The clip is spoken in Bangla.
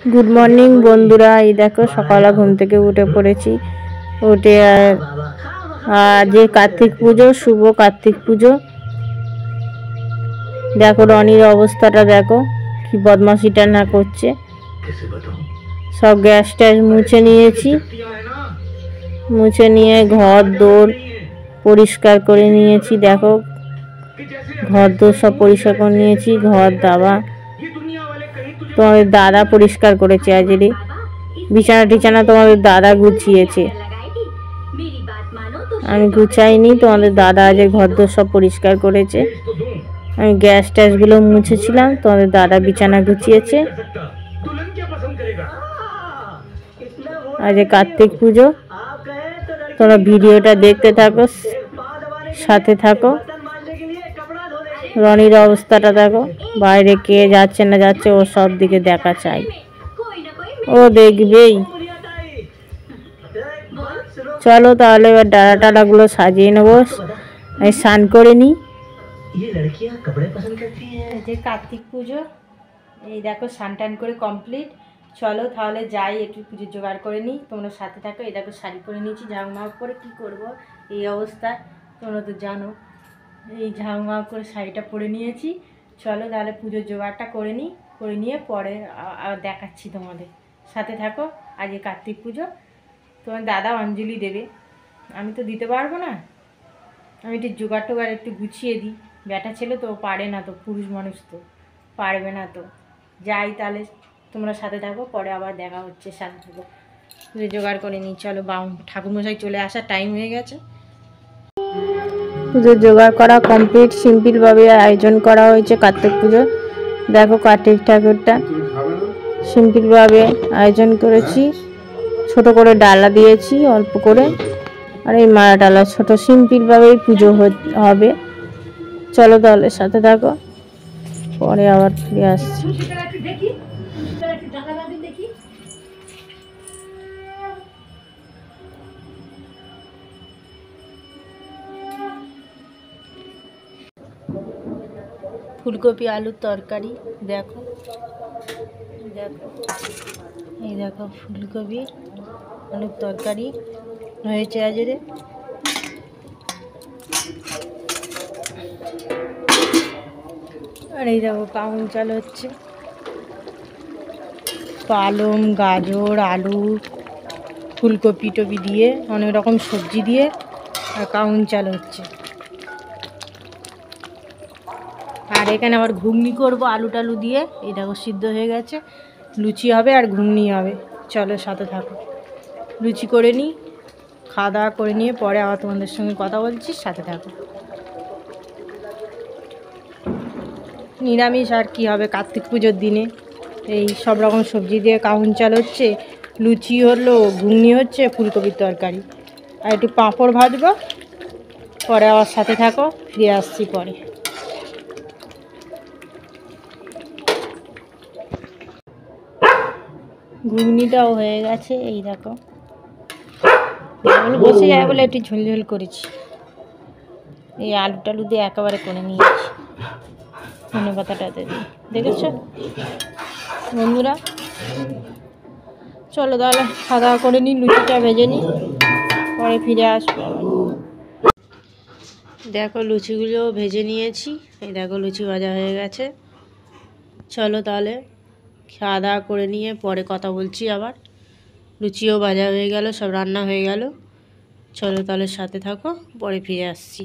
গুড মর্নিং বন্ধুরা, এই দেখো সকালে ঘুম থেকে উঠে পড়েছি। উঠে যে কার্তিক পুজো, শুভ কার্তিক পুজো। দেখো রনির অবস্থাটা দেখো, কি বদমাশিটা না করছে। সব গ্যাস ট্যাস মুছে নিয়েছি, মুছে নিয়ে ঘর দৌড় পরিষ্কার করে নিয়েছি। দেখো ঘর দৌড় সব পরিষ্কার করে নিয়েছি। ঘর দাবা তোমাদের দাদা পরিষ্কার করেছে। আজকে বিছানা টিছানা তোমাদের দাদা গুছিয়েছে, আমি গুছাইনি। তোমাদের দাদা আজ ঘর দোর সব পরিষ্কার করেছে। আমি গ্যাস ট্যাসগুলো মুছেছিলাম, তোমাদের দাদা বিছানা গুছিয়েছে। আজ কার্তিক পুজো, তোমরা ভিডিওটা দেখতে থাকো, সাথে থাকো। রনির অবস্থাটা দেখো, বাইরে কে যাচ্ছে না যাচ্ছে ও সব দিকে দেখা চাই, ও দেখবেই। চলো তাহলে এবার ডালা টালাগুলো সাজিয়ে নেবো। আমি স্নান করে নিই। এই যে কার্তিক পুজো, এই দেখো স্নান টান করে কমপ্লিট। চলো তাহলে যাই, একটু পুজো জোগাড় করে নিই, তোমরা সাথে থাকো। এই দেখো শাড়ি পরে নিয়েছি, ঝাড়ু মাপ করে কী করবো এই অবস্থা, তোমরা তো জানো। এই ঝাড়ু মাপ করে শাড়িটা পরে নিয়েছি। চলো তাহলে পুজোর জোগাড়টা করে নিই, করে নিয়ে পরে আবার দেখাচ্ছি তোমাদের, সাথে থাকো। আজ কার্তিক পুজো, তোমার দাদা অঞ্জলি দেবে, আমি তো দিতে পারবো না। আমি একটু জোগাড় টোগাড় একটু গুছিয়ে দিই, ব্যাটা ছেলে তো পারে না, তো পুরুষ মানুষ তো পারবে না। তো যাই তাহলে, তোমরা সাথে থাকো, পরে আবার দেখা হচ্ছে, সাথে থাকো। পুজো জোগাড় করে নিই। চলো, ঠাকুরমশাই চলে আসার টাইম হয়ে গেছে। পুজো জোগাড় করা কমপ্লিট। সিম্পলভাবে আয়োজন করা হয়েছে কার্তিক পুজো। দেখো কার্তিক ঠাকুরটা সিম্পলভাবে আয়োজন করেছি, ছোট করে ডালা দিয়েছি অল্প করে, আর এই মালা ডালা ছোট, সিম্পলভাবেই পুজো হবে। চলো তাহলে সাথে থাকো, পরে আবার ফিরে আসছি। ফুলকপি আলুর তরকারি, দেখো দেখো, এই দেখো ফুলকপি আলুর তরকারি হয়েছে আজকে। আর এই দেখো পাউন চাল হচ্ছে, পালং, গাজর, আলু, ফুলকপি টপি দিয়ে অনেক রকম সবজি দিয়ে আর কাউন চাল হচ্ছে। আর এখানে আবার ঘুগনি করব আলু টালু দিয়ে। এই দেখো সিদ্ধ হয়ে গেছে, লুচি হবে আর ঘুগনি হবে। চলো সাথে থাকো, লুচি করে নিই, খাওয়া দাওয়া করে নিয়ে পরে আবার তোমাদের সঙ্গে কথা বলছি, সাথে থাকো। নিরামিষ আর কি হবে কার্তিক পুজোর দিনে, এই সব রকম সবজি দিয়ে কাউন চাল হচ্ছে, লুচি হলো, ঘুগনি হচ্ছে, ফুলকপির তরকারি, আর একটু পাঁপড় ভাজবো। পরে আবার সাথে থাকো, ফিরে আসছি পরে। ঘুগনিটাও হয়ে গেছে, এই দেখো বসে যায় বলে একটু ঝোল ঝোল করেছি। এই আলু টালু দিয়ে একেবারে করে নিয়েছি, ধনে পাতাটাতে দিয়ে। দেখেছ বন্ধুরা, চলো তাহলে খাওয়া দাওয়া করে নিই, লুচিটা ভেজে নিই, পরে ফিরে আসবো। দেখো লুচিগুলো ভেজে নিয়েছি, এই দেখো লুচি ভাজা হয়ে গেছে। চলো তাহলে খাওয়া দাওয়া করে নিয়ে পরে কথা বলছি আবার। লুচিও ভাজা হয়ে গেল, সব রান্না হয়ে গেল। চলো তাহলে সাথে থাকো, পরে ফিরে আসছি।